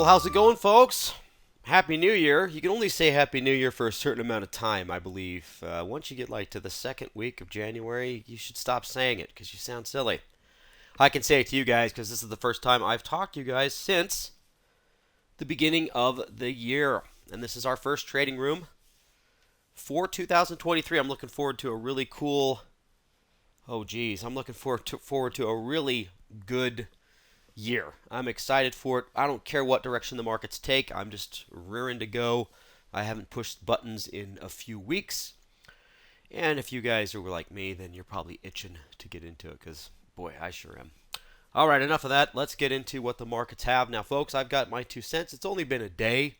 Well, how's it going, folks? Happy New Year. You can only say Happy New Year for a certain amount of time, I believe. Once you get like to the second week of January, you should stop saying it because you sound silly. I can say it to you guys because this is the first time I've talked to you guys since the beginning of the year. And this is our first trading room for 2023. I'm looking forward to a really cool. Oh, geez. I'm looking forward to a really good year. I'm excited for it. I don't care what direction the markets take. I'm just rearing to go. I haven't pushed buttons in a few weeks. And if you guys are like me, then you're probably itching to get into it because, boy, I sure am. All right, enough of that. Let's get into what the markets have. Now, folks, I've got my 2 cents. It's only been a day,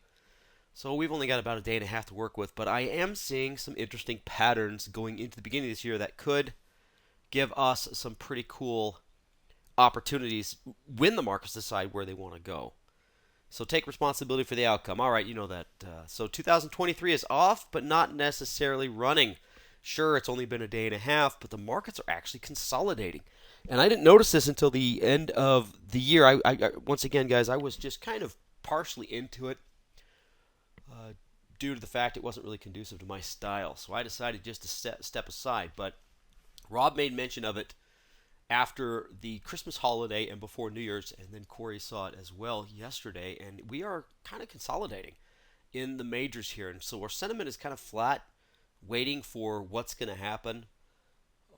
so we've only got about a day and a half to work with. But I am seeing some interesting patterns going into the beginning of this year that could give us some pretty cool opportunities when the markets decide where they want to go. So take responsibility for the outcome. All right, you know that. So 2023 is off, but not necessarily running. Sure, it's only been a day and a half, but the markets are actually consolidating. And I didn't notice this until the end of the year. Once again, guys, I was just kind of partially into it due to the fact it wasn't really conducive to my style. So I decided just to step aside. But Rob made mention of it after the Christmas holiday and before New Year's, and then Corey saw it as well yesterday, and we are kind of consolidating in the majors here. And so our sentiment is kind of flat, waiting for what's going to happen.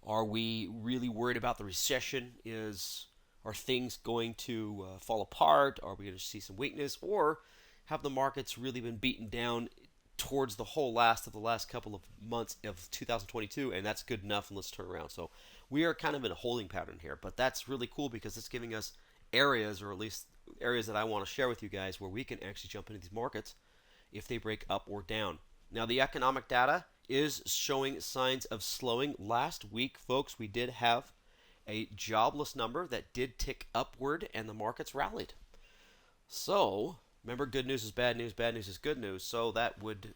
Are we really worried about the recession? Are things going to fall apart? Are we going to see some weakness? Or have the markets really been beaten down towards the last couple of months of 2022, and that's good enough, and let's turn around. So we are kind of in a holding pattern here, but that's really cool because it's giving us areas, or at least areas that I want to share with you guys, where we can actually jump into these markets if they break up or down. Now, the economic data is showing signs of slowing. Last week, folks, we did have a jobless number that did tick upward, and the markets rallied. So remember, good news is bad news is good news. So that would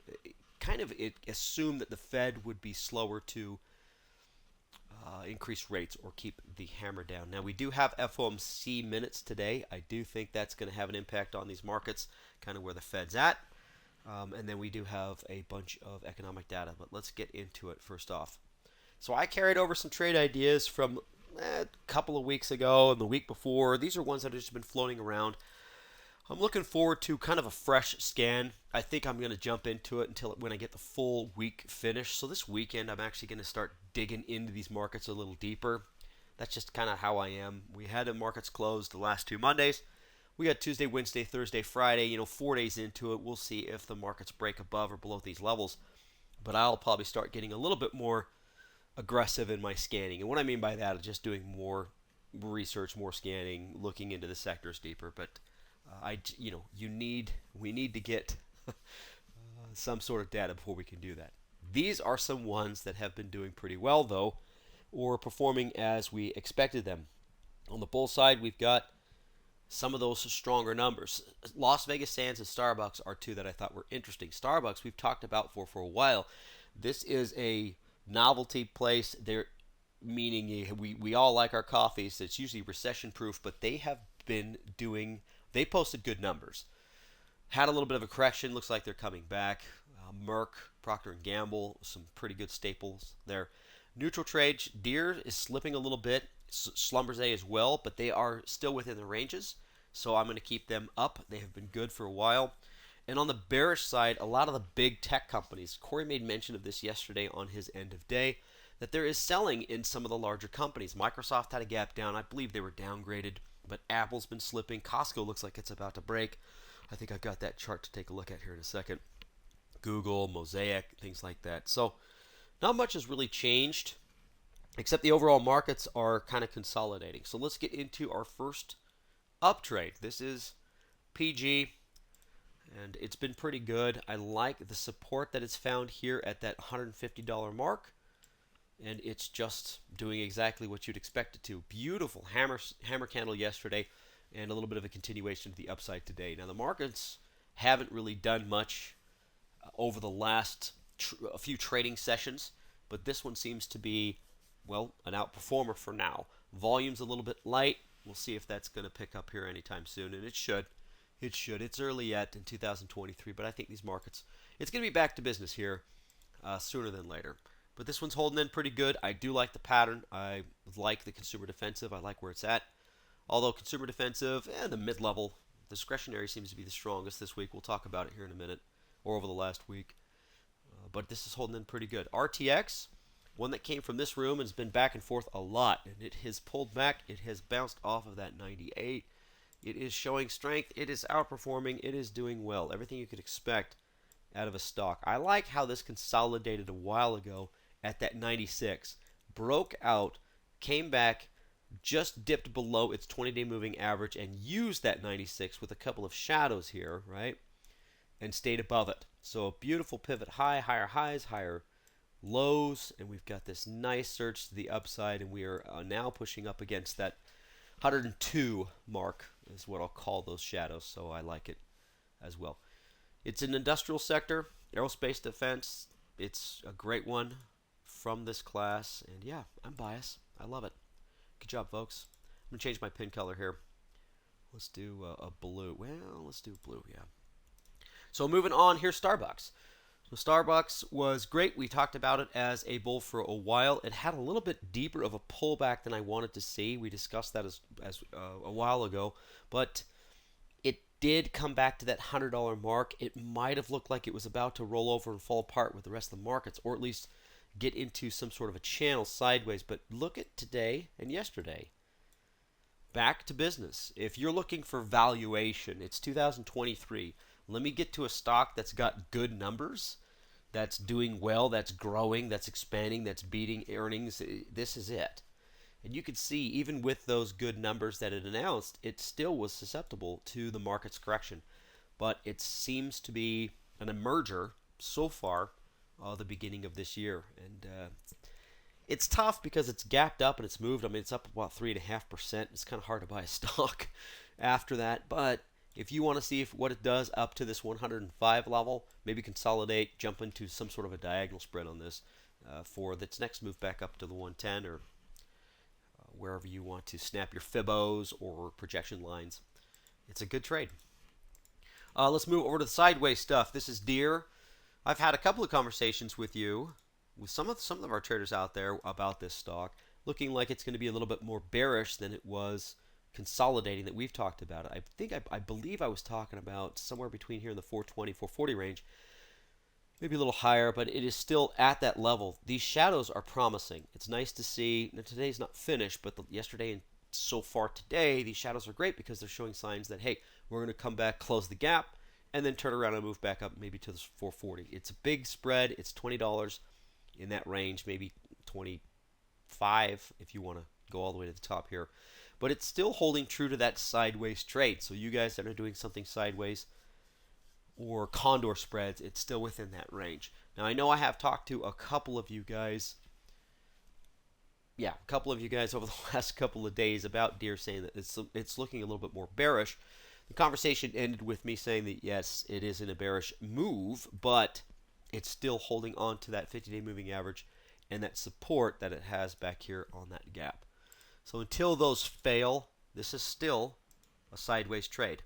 kind of assume that the Fed would be slower to increase rates or keep the hammer down. Now, we do have FOMC minutes today. I do think that's going to have an impact on these markets, kind of where the Fed's at. And then we do have a bunch of economic data. But let's get into it first off. So I carried over some trade ideas from a couple of weeks ago and the week before. These are ones that have just been floating around. I'm looking forward to kind of a fresh scan. I think I'm going to jump into it until when I get the full week finished. So this weekend, I'm actually going to start digging into these markets a little deeper. That's just kind of how I am. We had the markets closed the last 2 Mondays. We got Tuesday, Wednesday, Thursday, Friday, 4 days into it. We'll see if the markets break above or below these levels. But I'll probably start getting a little bit more aggressive in my scanning. And what I mean by that is just doing more research, more scanning, looking into the sectors deeper. But we need to get some sort of data before we can do that. These are some ones that have been doing pretty well, though, or performing as we expected them. On the bull side, we've got some of those stronger numbers. Las Vegas Sands and Starbucks are two that I thought were interesting. Starbucks we've talked about for a while. This is a novelty place. They're meaning we all like our coffees. It's usually recession proof, but they have been doing. They posted good numbers. Had a little bit of a correction. Looks like they're coming back. Merck, Procter & Gamble, some pretty good staples there. Neutral trade, Deere is slipping a little bit. Schlumberger as well, but they are still within the ranges. So I'm going to keep them up. They have been good for a while. And on the bearish side, a lot of the big tech companies, Corey made mention of this yesterday on his end of day, that there is selling in some of the larger companies. Microsoft had a gap down. I believe they were downgraded. But Apple's been slipping. Costco looks like it's about to break. I think I've got that chart to take a look at here in a second. Google, Mosaic, things like that. So not much has really changed, except the overall markets are kind of consolidating. So let's get into our first up trade. This is PG, and it's been pretty good. I like the support that it's found here at that $150 mark. And it's just doing exactly what you'd expect it to. Beautiful hammer candle yesterday, and a little bit of a continuation to the upside today. Now, the markets haven't really done much over the last a few trading sessions, but this one seems to be, well, an outperformer for now. Volume's a little bit light. We'll see if that's going to pick up here anytime soon, and it should. It should. It's early yet in 2023, but I think these markets, it's going to be back to business here sooner than later. But this one's holding in pretty good. I do like the pattern. I like the consumer defensive. I like where it's at. Although consumer defensive and the mid-level, discretionary seems to be the strongest this week. We'll talk about it here in a minute or over the last week. But this is holding in pretty good. RTX, one that came from this room and has been back and forth a lot, and it has pulled back. It has bounced off of that 98. It is showing strength. It is outperforming. It is doing well. Everything you could expect out of a stock. I like how this consolidated a while ago at that 96. Broke out, came back, just dipped below its 20-day moving average and used that 96 with a couple of shadows here, right? And stayed above it. So a beautiful pivot high, higher highs, higher lows, and we've got this nice surge to the upside, and we are now pushing up against that 102 mark is what I'll call those shadows, so I like it as well. It's an industrial sector, aerospace defense. It's a great one from this class, and yeah, I'm biased. I love it. Good job, folks. I'm going to change my pin color here. Let's do a blue. Well, let's do blue, yeah. So moving on, here's Starbucks. So Starbucks was great. We talked about it as a bull for a while. It had a little bit deeper of a pullback than I wanted to see. We discussed that as a while ago, but it did come back to that $100 mark. It might have looked like it was about to roll over and fall apart with the rest of the markets, or at least get into some sort of a channel sideways. But look at today and yesterday. Back to business. If you're looking for valuation, it's 2023. Let me get to a stock that's got good numbers, that's doing well, that's growing, that's expanding, that's beating earnings. This is it. And you could see, even with those good numbers that it announced, it still was susceptible to the market's correction. But it seems to be an emerger so far, the beginning of this year. And it's tough because it's gapped up and it's moved. I mean, it's up about 3.5%. It's kind of hard to buy a stock after that. But if you want to see what it does up to this 105 level, maybe consolidate, jump into some sort of a diagonal spread on this for its next move back up to the 110 or wherever you want to snap your fibos or projection lines. It's a good trade. Let's move over to the sideways stuff. This is Deere. I've had a couple of conversations with you, with some of our traders out there about this stock, looking like it's going to be a little bit more bearish than it was consolidating that we've talked about. I believe I was talking about somewhere between here in the 420, 440 range, maybe a little higher, but it is still at that level. These shadows are promising. It's nice to see. Now, today's not finished, but yesterday and so far today, these shadows are great because they're showing signs that, hey, we're going to come back, close the gap, and then turn around and move back up maybe to the 440. It's a big spread. It's $20 in that range, maybe 25 if you want to go all the way to the top here. But it's still holding true to that sideways trade. So you guys that are doing something sideways or condor spreads, it's still within that range. Now, I know I have talked to a couple of you guys, over the last couple of days about Deere, saying that it's looking a little bit more bearish. The conversation ended with me saying that, yes, it is in a bearish move, but it's still holding on to that 50-day moving average and that support that it has back here on that gap. So until those fail, this is still a sideways trade.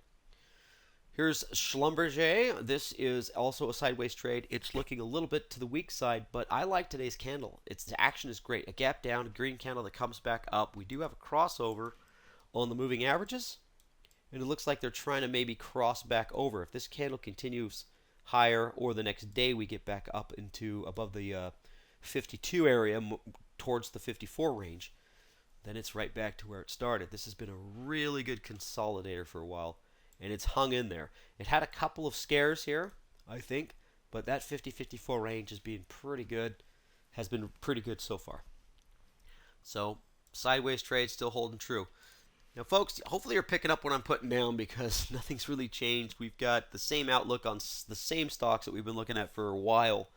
Here's Schlumberger. This is also a sideways trade. It's looking a little bit to the weak side, but I like today's candle. The action is great. A gap down, a green candle that comes back up. We do have a crossover on the moving averages, and it looks like they're trying to maybe cross back over. If this candle continues higher, or the next day we get back up into above the 52 area towards the 54 range, then it's right back to where it started. This has been a really good consolidator for a while, and it's hung in there. It had a couple of scares here, I think, but that 50-54 range has been pretty good, so far. So sideways trade still holding true. Now, folks, hopefully you're picking up what I'm putting down because nothing's really changed. We've got the same outlook on the same stocks that we've been looking at for a while.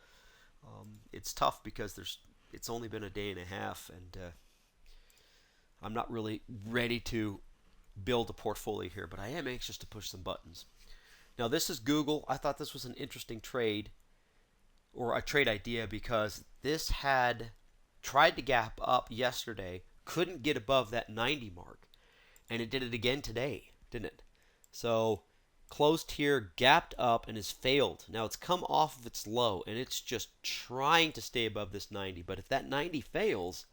It's tough because it's only been a day and a half, and I'm not really ready to build a portfolio here, but I am anxious to push some buttons. Now, this is Google. I thought this was an interesting trade, or a trade idea, because this had tried to gap up yesterday, couldn't get above that 90 mark, and it did it again today, didn't it? So closed here, gapped up, and has failed. Now it's come off of its low, and it's just trying to stay above this 90. But if that 90 fails,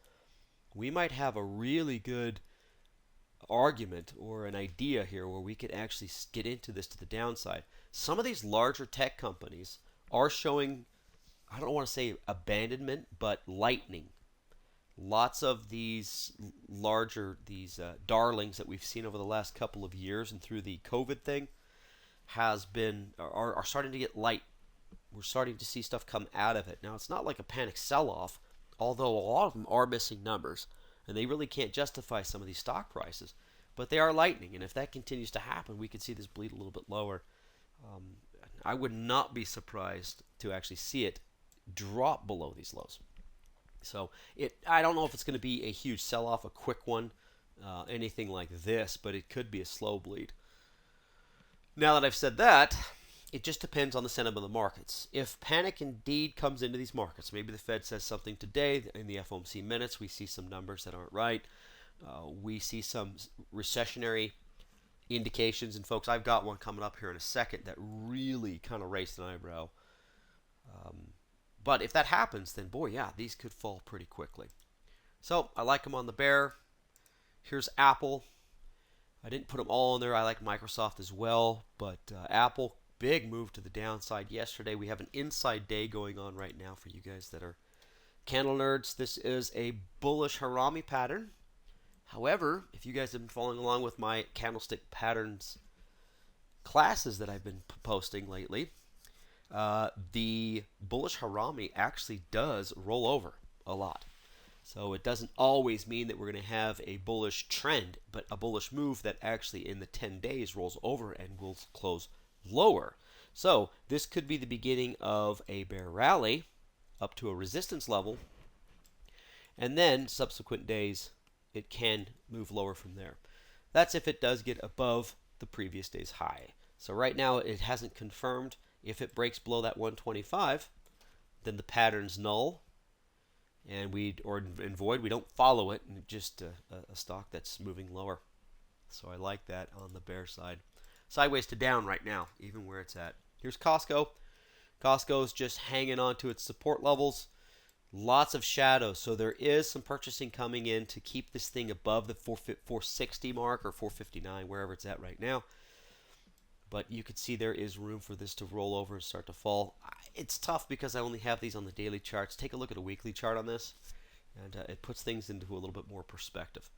we might have a really good argument or an idea here where we could actually get into this to the downside. Some of these larger tech companies are showing, I don't want to say abandonment, but lightening. Lots of these larger, these darlings that we've seen over the last couple of years and through the COVID thing are starting to get light. We're starting to see stuff come out of it. Now, it's not like a panic sell-off, although a lot of them are missing numbers, and they really can't justify some of these stock prices, but they are lightening, and if that continues to happen, we could see this bleed a little bit lower. I would not be surprised to actually see it drop below these lows. So I don't know if it's going to be a huge sell-off, a quick one, anything like this, but it could be a slow bleed. Now that I've said that, it just depends on the sentiment of the markets. If panic indeed comes into these markets, maybe the Fed says something today in the FOMC minutes, we see some numbers that aren't right. We see some recessionary indications, and folks, I've got one coming up here in a second that really kind of raised an eyebrow. But if that happens, then boy, yeah, these could fall pretty quickly. So I like them on the bear. Here's Apple. I didn't put them all in there. I like Microsoft as well, but Apple, big move to the downside yesterday. We have an inside day going on right now for you guys that are candle nerds. This is a bullish Harami pattern. However, if you guys have been following along with my candlestick patterns classes that I've been posting lately, the bullish Harami actually does roll over a lot. So it doesn't always mean that we're going to have a bullish trend, but a bullish move that actually in the 10 days rolls over and will close lower. So this could be the beginning of a bear rally up to a resistance level, and then subsequent days it can move lower from there. That's if it does get above the previous day's high. So right now it hasn't confirmed. If it breaks below that 125, then the pattern's null, and in void, we don't follow it, and just a stock that's moving lower. So I like that on the bear side. Sideways to down right now, even where it's at. Here's Costco. Costco's just hanging on to its support levels. Lots of shadows, so there is some purchasing coming in to keep this thing above the 460 mark or 459, wherever it's at right now. But you could see there is room for this to roll over and start to fall. It's tough because I only have these on the daily charts. Take a look at a weekly chart on this, and it puts things into a little bit more perspective.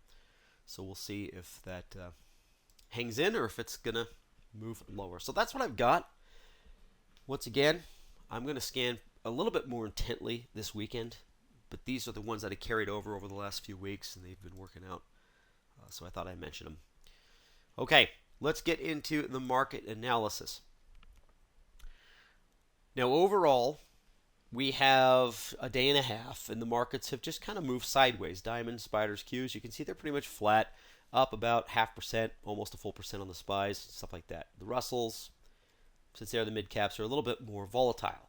So we'll see if that hangs in or if it's going to move lower. So that's what I've got. Once again, I'm going to scan a little bit more intently this weekend, but these are the ones that I carried over the last few weeks, and they've been working out. So I thought I'd mention them. Okay. Let's get into the market analysis. Now, overall, we have a day and a half, and the markets have just kind of moved sideways. Diamonds, spiders, Qs, you can see they're pretty much flat, up about 0.5%, almost a full percent on the SPYs, stuff like that. The Russells, since they're the mid-caps, are a little bit more volatile.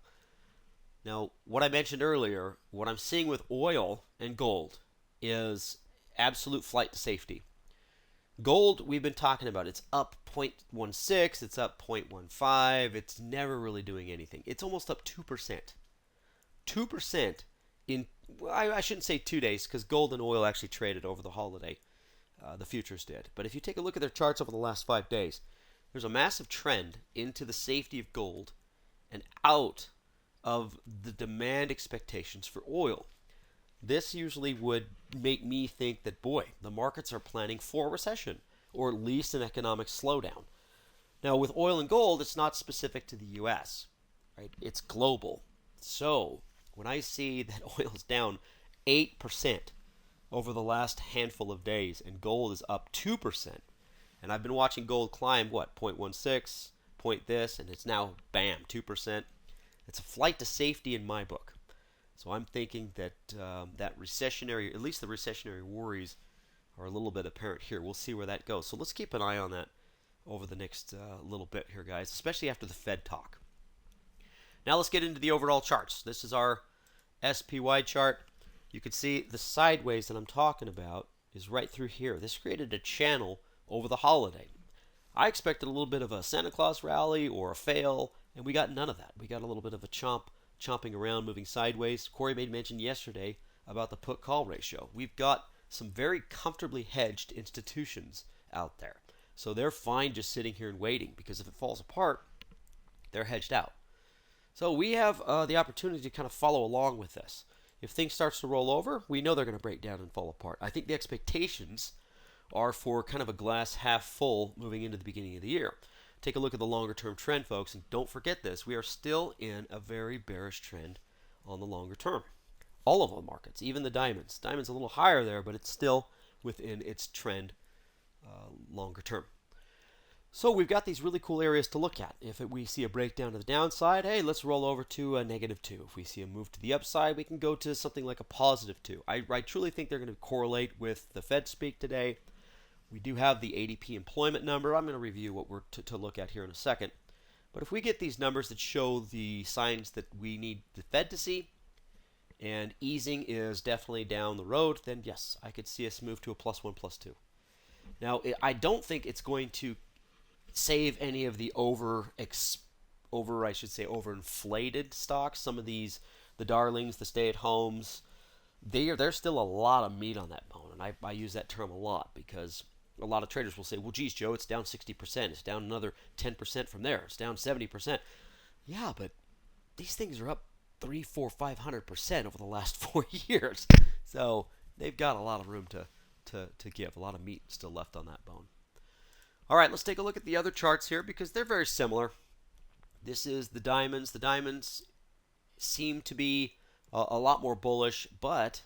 Now, what I mentioned earlier, what I'm seeing with oil and gold is absolute flight to safety. Gold, we've been talking about. It's up 0.16. It's up 0.15. It's never really doing anything. It's almost up 2%. 2% in, well, I shouldn't say 2 days because gold and oil actually traded over the holiday. The futures did. But if you take a look at their charts over the last 5 days, there's a massive trend into the safety of gold and out of the demand expectations for oil. This usually would make me think that, boy, the markets are planning for a recession, or at least an economic slowdown. Now, with oil and gold, it's not specific to the U.S., right? It's global. So, when I see that oil is down 8% over the last handful of days, and gold is up 2%, and I've been watching gold climb, 0.16, point this, and it's now, bam, 2%. It's a flight to safety in my book. So I'm thinking that that recessionary, at least the recessionary worries, are a little bit apparent here. We'll see where that goes. So let's keep an eye on that over the next little bit here, guys, especially after the Fed talk. Now let's get into the overall charts. This is our SPY chart. You can see the sideways that I'm talking about is right through here. This created a channel over the holiday. I expected a little bit of a Santa Claus rally or a fail, and we got none of that. We got a little bit of a chomping around, moving sideways. Corey made mention yesterday about the put-call ratio. We've got some very comfortably hedged institutions out there. So they're fine just sitting here and waiting, because if it falls apart, they're hedged out. So we have the opportunity to kind of follow along with this. If things starts to roll over, we know they're going to break down and fall apart. I think the expectations are for kind of a glass half full moving into the beginning of the year. Take a look at the longer term trend, folks, and don't forget this. We are still in a very bearish trend on the longer term. All of the markets, even the diamonds. Diamonds a little higher there, but it's still within its trend longer term. So we've got these really cool areas to look at. If we see a breakdown to the downside, hey, let's roll over to a -2. If we see a move to the upside, we can go to something like a +2. I truly think they're going to correlate with the Fed speak today. We do have the ADP employment number. I'm going to review what we're to look at here in a second. But if we get these numbers that show the signs that we need the Fed to see, and easing is definitely down the road, then yes, I could see us move to a +1, +2. Now, I don't think it's going to save any of the overinflated stocks. Some of these, the darlings, the stay-at-homes, there's still a lot of meat on that bone, and I use that term a lot because a lot of traders will say, well, geez, Joe, it's down 60%. It's down another 10% from there. It's down 70%. Yeah, but these things are up 300, 400, 500% over the last 4 years. So they've got a lot of room to give, a lot of meat still left on that bone. All right, let's take a look at the other charts here because they're very similar. This is the diamonds. The diamonds seem to be a lot more bullish, but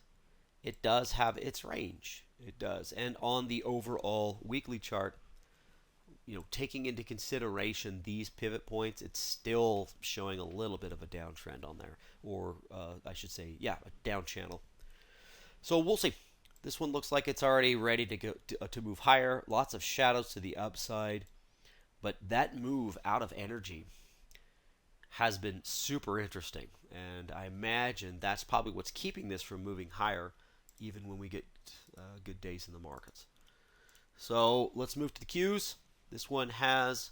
it does have its range. It does. And on the overall weekly chart, taking into consideration these pivot points, it's still showing a little bit of a downtrend on there, or I should say, yeah, a down channel. So we'll see. This one looks like it's already ready to go to move higher. Lots of shadows to the upside, but that move out of energy has been super interesting, and I imagine that's probably what's keeping this from moving higher, even when we get good days in the markets. So let's move to the Qs. This one has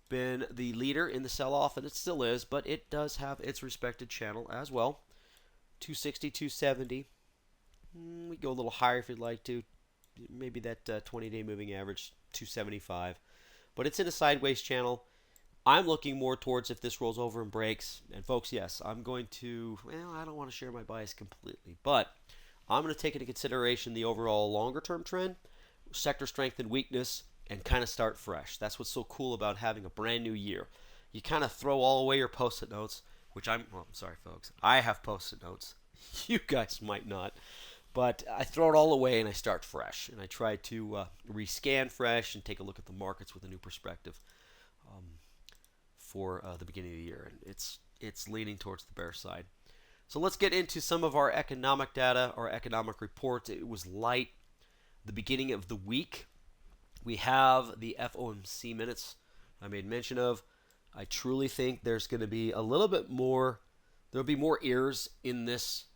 been the leader in the sell-off, and it still is, but it does have its respected channel as well. 260, 270. We go a little higher if you'd like to. Maybe that 20-day moving average, 275. But it's in a sideways channel. I'm looking more towards if this rolls over and breaks. And folks, yes, I'm going to, I don't want to share my bias completely, but I'm going to take into consideration the overall longer-term trend, sector strength and weakness, and kind of start fresh. That's what's so cool about having a brand new year. You kind of throw all away your Post-it notes, which I'm sorry, folks. I have Post-it notes. You guys might not. But I throw it all away and I start fresh. And I try to rescan fresh and take a look at the markets with a new perspective for the beginning of the year. And it's leaning towards the bear side. So let's get into some of our economic data, our economic reports. It was light the beginning of the week. We have the FOMC minutes I made mention of. I truly think there's going to be a little bit more, there'll be more ears in this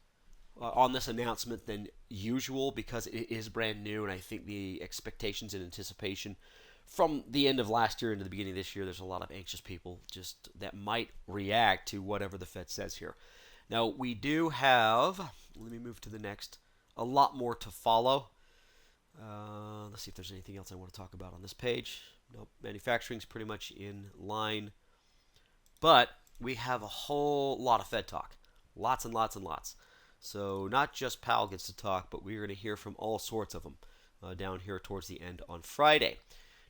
on this announcement than usual because it is brand new, and I think the expectations and anticipation from the end of last year into the beginning of this year, there's a lot of anxious people just that might react to whatever the Fed says here. Now, we do have, let me move to the next, a lot more to follow. Let's see if there's anything else I want to talk about on this page. Nope, manufacturing's pretty much in line. But we have a whole lot of Fed talk. Lots and lots and lots. So not just Powell gets to talk, but we're going to hear from all sorts of them down here towards the end on Friday.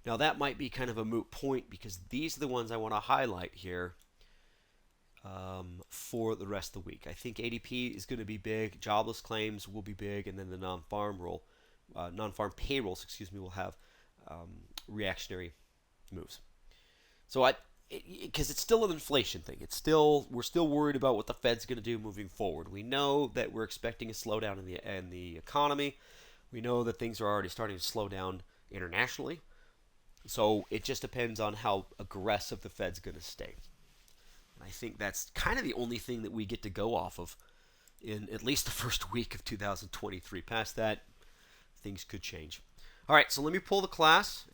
Now that might be kind of a moot point because these are the ones I want to highlight here for the rest of the week. I think ADP is going to be big. Jobless claims will be big, and then the non-farm payrolls, will have reactionary moves. So because it's still an inflation thing. We're still worried about what the Fed's going to do moving forward. We know that we're expecting a slowdown in the economy. We know that things are already starting to slow down internationally. So it just depends on how aggressive the Fed's going to stay. I think that's kind of the only thing that we get to go off of in at least the first week of 2023. Past that, things could change. All right, so let me pull the class.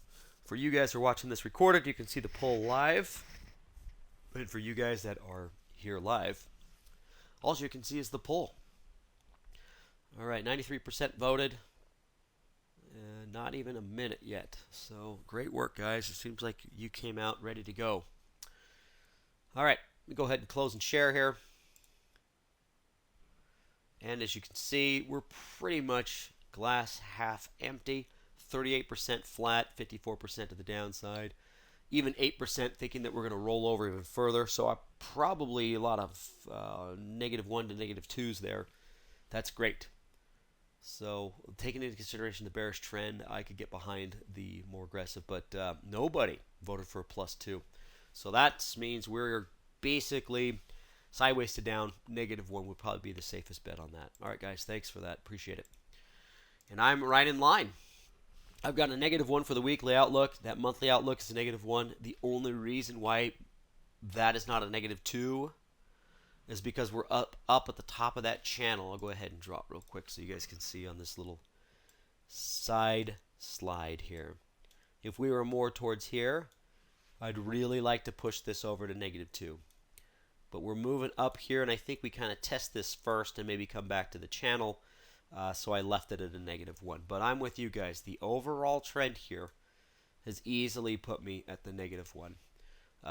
For you guys who are watching this recorded, you can see the poll live. And for you guys that are here live, all you can see is the poll. All right, 93% voted. Not even a minute yet. So great work, guys. It seems like you came out ready to go. All right, let me go ahead and close and share here. And as you can see, we're pretty much glass half empty. 38% flat, 54% to the downside. Even 8% thinking that we're going to roll over even further. So probably a lot of -1 to -2s there. That's great. So taking into consideration the bearish trend, I could get behind the more aggressive, but nobody voted for a +2. So that means we're basically sideways to down. -1 would probably be the safest bet on that. All right, guys, thanks for that. Appreciate it. And I'm right in line. I've got a -1 for the weekly outlook. That monthly outlook is a -1. The only reason why that is not a -2 is because we're up at the top of that channel. I'll go ahead and drop real quick so you guys can see on this little side slide here. If we were more towards here, I'd really like to push this over to -2. But we're moving up here, and I think we kind of test this first and maybe come back to the channel. So I left it at a -1. But I'm with you guys. The overall trend here has easily put me at the -1.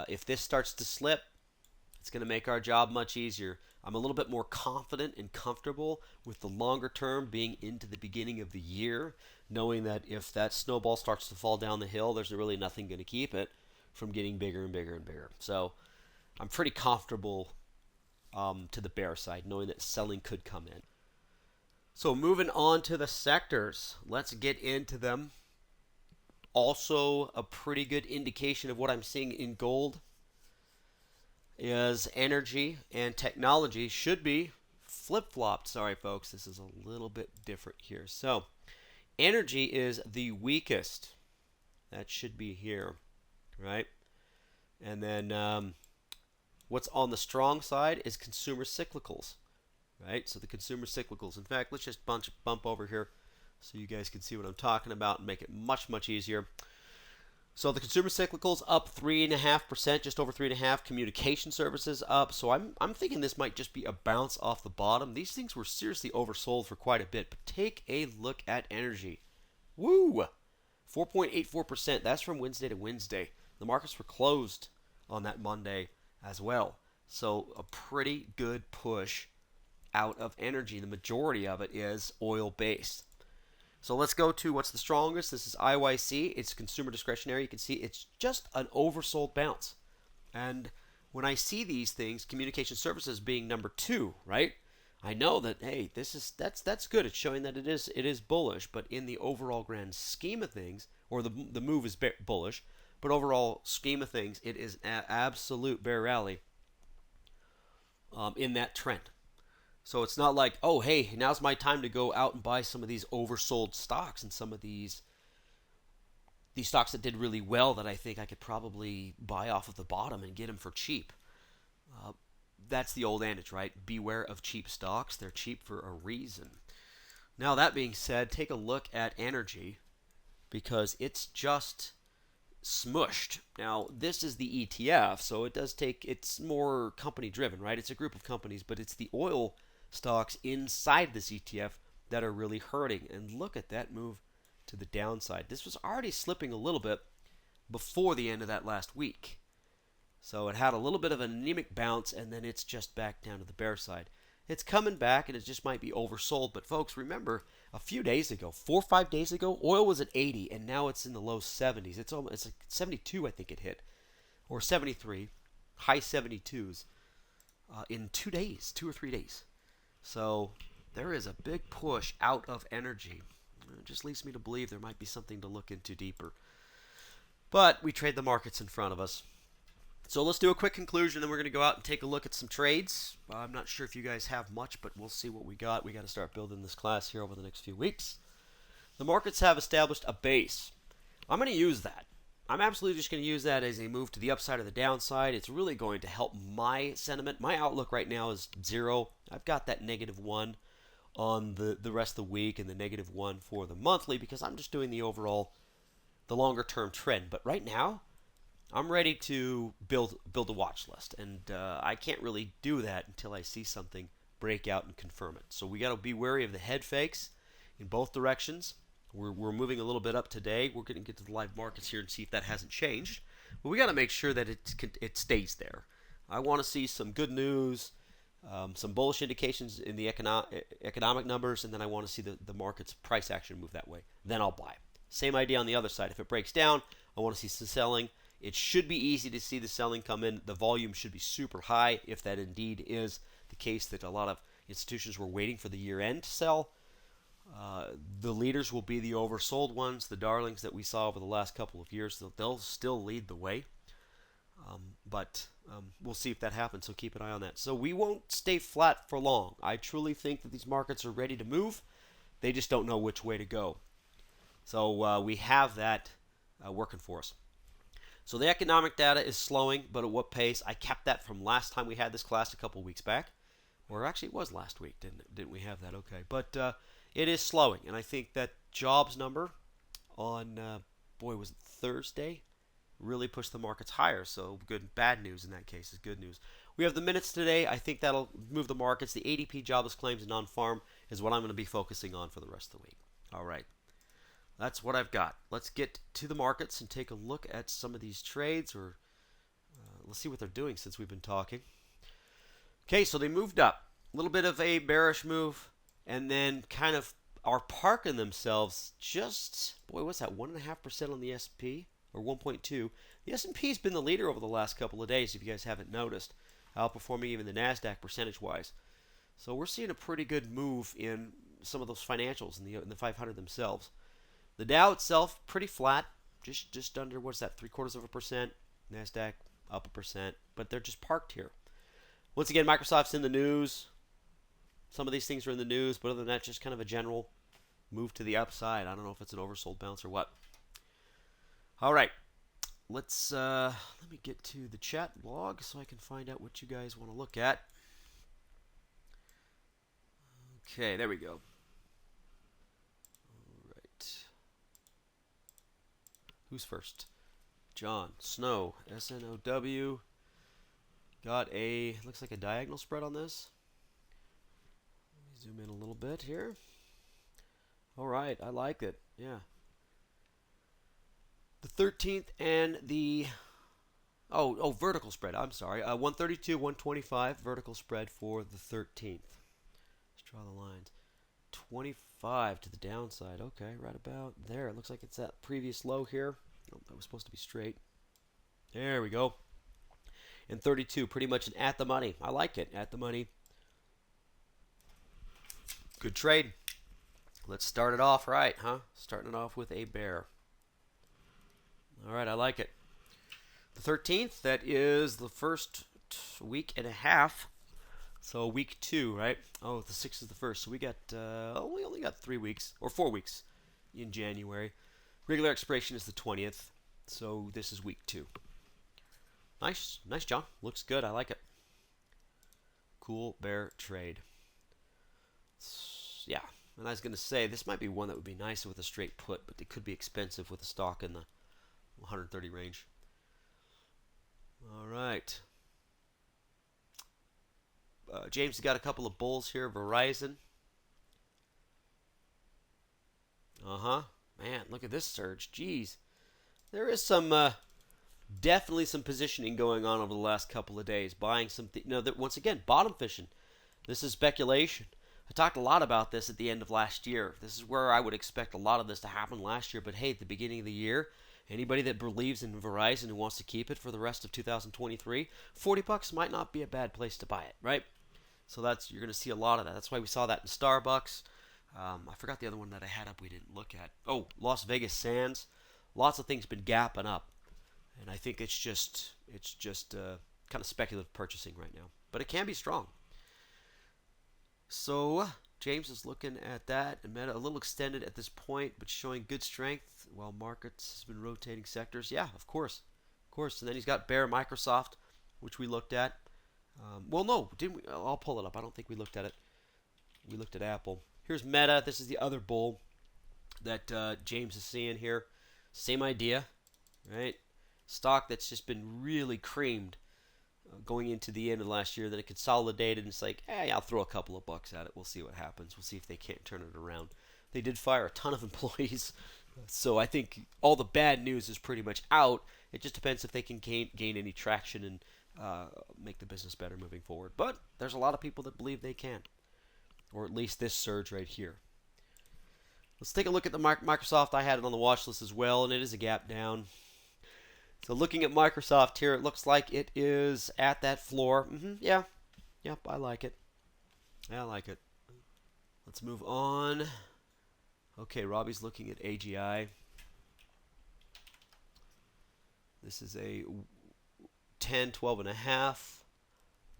If this starts to slip, it's going to make our job much easier. I'm a little bit more confident and comfortable with the longer term being into the beginning of the year, knowing that if that snowball starts to fall down the hill, there's really nothing going to keep it from getting bigger and bigger and bigger. So I'm pretty comfortable to the bear side, knowing that selling could come in. So moving on to the sectors, let's get into them. Also, a pretty good indication of what I'm seeing in gold is energy and technology should be flip-flopped. Sorry, folks, this is a little bit different here. So energy is the weakest. That should be here, right? And then what's on the strong side is consumer cyclicals, right? So the consumer cyclicals. In fact, let's just bump over here so you guys can see what I'm talking about and make it much, much easier. So the consumer cyclicals up 3.5%, just over 3.5%. Communication services up. So I'm thinking this might just be a bounce off the bottom. These things were seriously oversold for quite a bit. But take a look at energy. Woo! 4.84%. That's from Wednesday to Wednesday. The markets were closed on that Monday as well. So a pretty good push out of energy. The majority of it is oil-based. So let's go to what's the strongest. This is IYC. It's consumer discretionary. You can see it's just an oversold bounce. And when I see these things, communication services being number 2, right? I know that, hey, that's good. It's showing that it is bullish, but in the overall grand scheme of things, or the move is bullish, but overall scheme of things, it is an absolute bear rally in that trend. So it's not like, oh, hey, now's my time to go out and buy some of these oversold stocks and some of these stocks that did really well that I think I could probably buy off of the bottom and get them for cheap. That's the old adage, right? Beware of cheap stocks. They're cheap for a reason. Now, that being said, take a look at energy because it's just smushed. Now, this is the ETF, so it's more company driven, right? It's a group of companies, but it's the oil stocks inside this ETF that are really hurting. And look at that move to the downside. This was already slipping a little bit before the end of that last week. So it had a little bit of an anemic bounce, and then it's just back down to the bear side. It's coming back, and it just might be oversold. But folks, remember, a few days ago, 4 or 5 days ago, oil was at 80, and now it's in the low 70s. It's like 72, I think it hit, or 73, high 72s in 2 days, 2 or 3 days. So there is a big push out of energy. It just leads me to believe there might be something to look into deeper. But we trade the markets in front of us. So let's do a quick conclusion, then we're going to go out and take a look at some trades. I'm not sure if you guys have much, but we'll see what we got. We got to start building this class here over the next few weeks. The markets have established a base. I'm going to use that. I'm absolutely just going to use that as a move to the upside or the downside. It's really going to help my sentiment. My outlook right now is 0. I've got that -1 on the rest of the week and the -1 for the monthly because I'm just doing the overall the longer term trend. But right now, I'm ready to build a watch list, and I can't really do that until I see something break out and confirm it. So we got to be wary of the head fakes in both directions. We're moving a little bit up today. We're going to get to the live markets here and see if that hasn't changed. But we got to make sure that it stays there. I want to see some good news, some bullish indications in the economic numbers, and then I want to see the market's price action move that way. Then I'll buy. Same idea on the other side. If it breaks down, I want to see some selling. It should be easy to see the selling come in. The volume should be super high if that indeed is the case, that a lot of institutions were waiting for the year-end to sell. The leaders will be the oversold ones, the darlings that we saw over the last couple of years. They'll still lead the way. But we'll see if that happens, so keep an eye on that. So we won't stay flat for long. I truly think that these markets are ready to move. They just don't know which way to go. So we have that working for us. So the economic data is slowing, but at what pace? I kept that from last time we had this class a couple weeks back. Or actually it was last week, didn't we have that? Okay. But it is slowing, and I think that jobs number on, was it Thursday? Really pushed the markets higher. So good, bad news in that case is good news. We have the minutes today. I think that'll move the markets. The ADP jobless claims and non-farm is what I'm going to be focusing on for the rest of the week. All right. That's what I've got. Let's get to the markets and take a look at some of these trades, or let's see what they're doing since we've been talking. Okay, so they moved up. A little bit of a bearish move, and then kind of are parking themselves just, what's that, 1.5% on the S&P, or 1.2. The S&P's been the leader over the last couple of days, if you guys haven't noticed, outperforming even the NASDAQ percentage-wise. So we're seeing a pretty good move in some of those financials in the 500 themselves. The Dow itself, pretty flat, just under, what's that, 0.75%. NASDAQ, up 1%, but they're just parked here. Once again, Microsoft's in the news. Some of these things are in the news, but other than that, just kind of a general move to the upside. I don't know if it's an oversold bounce or what. All right, let me get to the chat log so I can find out what you guys want to look at. Okay, there we go. Who's first? John. Snow. SNOW. Got looks like a diagonal spread on this. Let me zoom in a little bit here. All right, I like it. Yeah. The 13th and the, vertical spread. I'm sorry. 132, 125 vertical spread for the 13th. Let's draw the lines. 25 to the downside. Okay, right about there. It looks like it's that previous low here. Oh, that was supposed to be straight. There we go. And 32, pretty much an at the money. I like it. At the money. Good trade. Let's start it off right, huh? Starting it off with a bear. All right, I like it. The 13th, that is the first week and a half. So week 2, right? Oh, the 6th is the first. So we got, we only got 3 weeks, or 4 weeks in January. Regular expiration is the 20th. So this is week 2. Nice, John. Looks good. I like it. Cool bear trade. Yeah, and I was going to say, this might be one that would be nice with a straight put, but it could be expensive with a stock in the 130 range. All right. James has got a couple of bulls here. Verizon. Man, look at this surge. Jeez. There is some, definitely some positioning going on over the last couple of days. Buying some, once again, bottom fishing. This is speculation. I talked a lot about this at the end of last year. This is where I would expect a lot of this to happen last year. But hey, at the beginning of the year, anybody that believes in Verizon and wants to keep it for the rest of 2023, $40 might not be a bad place to buy it, right? So you're going to see a lot of that. That's why we saw that in Starbucks. I forgot the other one that I had up we didn't look at. Oh, Las Vegas Sands. Lots of things been gapping up. And I think it's just kind of speculative purchasing right now. But it can be strong. So James is looking at that. And Meta a little extended at this point, but showing good strength while markets has been rotating sectors. Yeah, of course. And then he's got Bear Microsoft, which we looked at. Well, no, didn't we? I'll pull it up. I don't think we looked at it. We looked at Apple. Here's Meta. This is the other bull that James is seeing here. Same idea, right? Stock that's just been really creamed going into the end of last year. Then it consolidated, and it's like, hey, I'll throw a couple of bucks at it. We'll see what happens. We'll see if they can't turn it around. They did fire a ton of employees, so I think all the bad news is pretty much out. It just depends if they can gain any traction and make the business better moving forward. But there's a lot of people that believe they can, or at least this surge right here. Let's take a look at the Microsoft. I had it on the watch list as well, and it is a gap down. So looking at Microsoft here, it looks like it is at that floor. Yeah, yep, I like it. Yeah, I like it. Let's move on. Okay, Robbie's looking at AGI. This is a 10, 12 and a half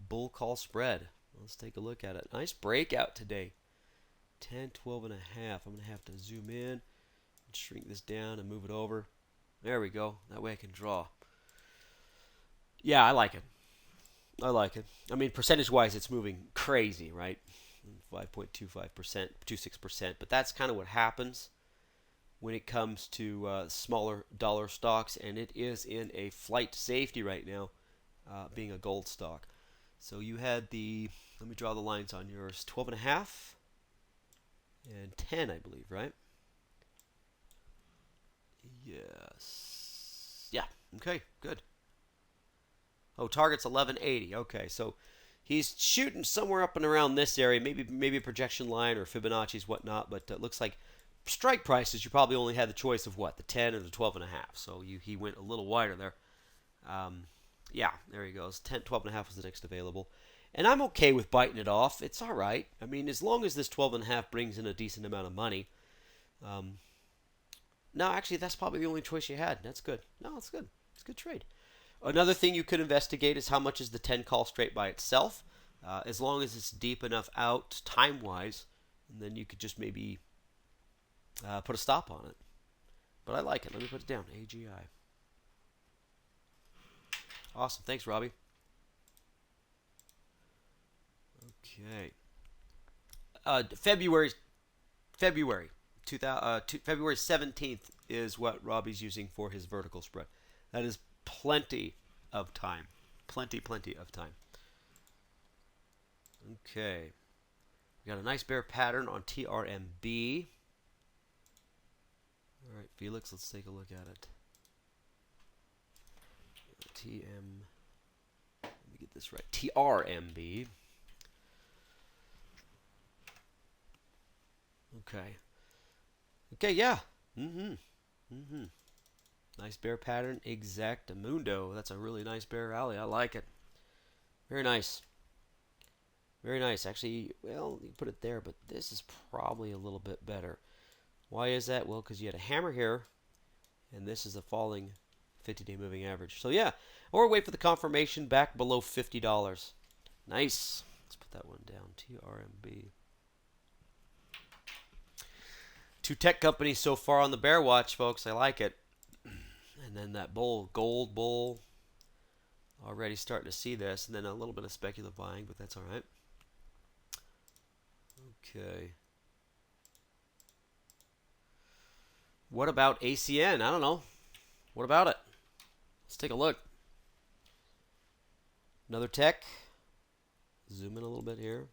bull call spread. Let's take a look at it. Nice breakout today. 10, 12 and a half. I'm going to have to zoom in and shrink this down and move it over. There we go. That way I can draw. Yeah, I like it. I like it. I mean, percentage-wise, it's moving crazy, right? 5.25%, 26%. But that's kind of what happens when it comes to smaller dollar stocks, and it is in a flight to safety right now, being a gold stock. So you had the, let me draw the lines on yours, 12 and a half and 10, I believe, right? Yes. Yeah. Okay. Good. Oh, target's 1180. Okay, so he's shooting somewhere up and around this area, maybe a projection line or Fibonacci's whatnot. But it looks like strike prices. You probably only had the choice of what, the 10 or the 12 and a half. So he went a little wider there. Yeah, there he goes. 10, 12 and a half was the next available. And I'm okay with biting it off. It's all right. I mean, as long as this 12 and a half brings in a decent amount of money. No, actually, that's probably the only choice you had. That's good. No, it's good. It's a good trade. Another thing you could investigate is how much is the 10 call straight by itself. As long as it's deep enough out time-wise, and then you could just maybe put a stop on it. But I like it. Let me put it down. AGI. Awesome. Thanks, Robbie. Okay. February 17th is what Robbie's using for his vertical spread. That is plenty of time. Plenty of time. Okay. We got a nice bear pattern on TRMB. All right, Felix, let's take a look at it. Let me get this right. TRMB. Okay. Okay, yeah. Nice bear pattern. Exactamundo. That's a really nice bear rally. I like it. Very nice. Very nice. Actually, well, you put it there, but this is probably a little bit better. Why is that? Well, because you had a hammer here, and this is a falling 50-day moving average. So, yeah. Or wait for the confirmation back below $50. Nice. Let's put that one down. TRMB. Two tech companies so far on the bear watch, folks. I like it. And then that bull, gold bull, already starting to see this. And then a little bit of speculative buying, but that's all right. Okay. What about ACN? I don't know. What about it? Let's take a look. Another tech. Zoom in a little bit here.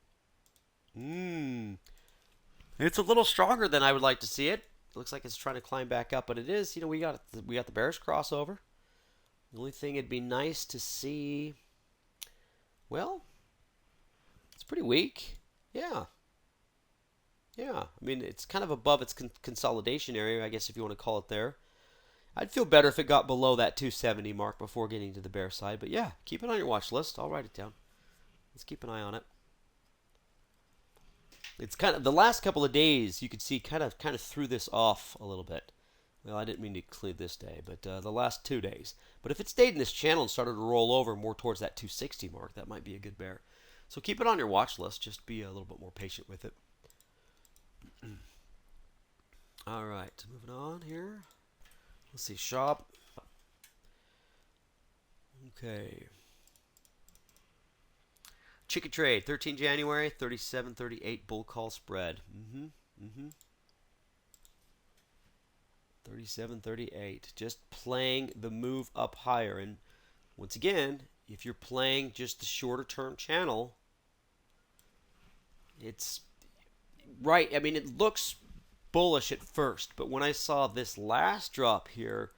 It's a little stronger than I would like to see it. It looks like it's trying to climb back up, but it is. You know, we got the bearish crossover. The only thing it'd be nice to see. Well, it's pretty weak. Yeah. Yeah. I mean, it's kind of above its consolidation area, I guess, if you want to call it there. I'd feel better if it got below that 270 mark before getting to the bear side. But yeah, keep it on your watch list. I'll write it down. Let's keep an eye on it. It's kind of the last couple of days you could see kind of threw this off a little bit. Well, I didn't mean to include this day, but the last 2 days. But if it stayed in this channel and started to roll over more towards that 260 mark, that might be a good bear. So keep it on your watch list. Just be a little bit more patient with it. All right, moving on here. Let's see, shop. Okay. Chicken trade, 13 January, 37.38 bull call spread. 37.38. 37.38. Just playing the move up higher. And once again, if you're playing just the shorter term channel, it's right. I mean, it looks bullish at first, but when I saw this last drop here,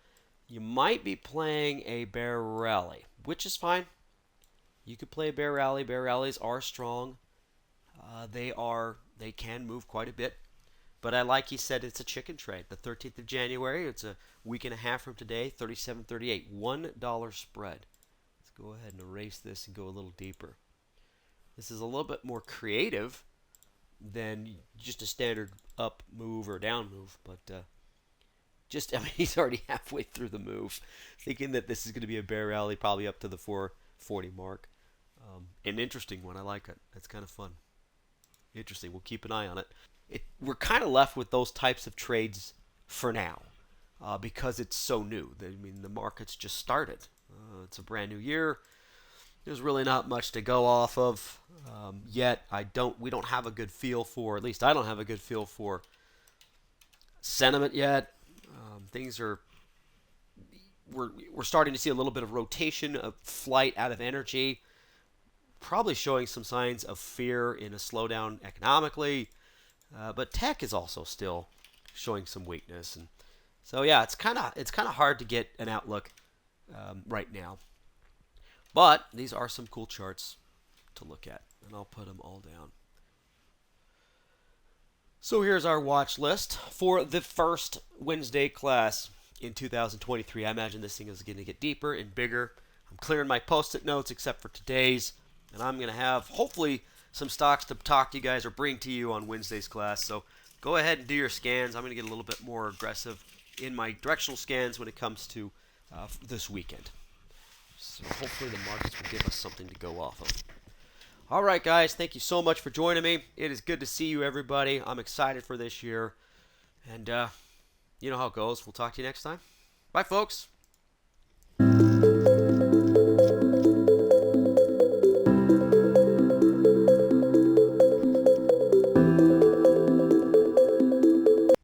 you might be playing a bear rally, which is fine. You could play a bear rally. Bear rallies are strong. They can move quite a bit. But like he said, it's a chicken trade. The 13th of January, it's a week and a half from today, 37.38, $1 spread. Let's go ahead and erase this and go a little deeper. This is a little bit more creative than just a standard up move or down move, but I mean, he's already halfway through the move, thinking that this is going to be a bear rally, probably up to the 440 mark. An interesting one. I like it. That's kind of fun. Interesting. We'll keep an eye on it. We're kind of left with those types of trades for now because it's so new. I mean, the market's just started. It's a brand new year. There's really not much to go off of yet. We don't have a good feel for, at least I don't have a good feel for sentiment yet. We're starting to see a little bit of rotation, of flight out of energy, probably showing some signs of fear in a slowdown economically. But tech is also still showing some weakness, and so yeah, it's kind of hard to get an outlook right now. But these are some cool charts to look at, and I'll put them all down. So here's our watch list for the first Wednesday class in 2023. I imagine this thing is going to get deeper and bigger. I'm clearing my post-it notes except for today's, and I'm going to have hopefully some stocks to talk to you guys or bring to you on Wednesday's class. So go ahead and do your scans. I'm going to get a little bit more aggressive in my directional scans when it comes to this weekend. So hopefully the markets will give us something to go off of. All right, guys, thank you so much for joining me. It is good to see you, everybody. I'm excited for this year. And you know how it goes. We'll talk to you next time. Bye, folks.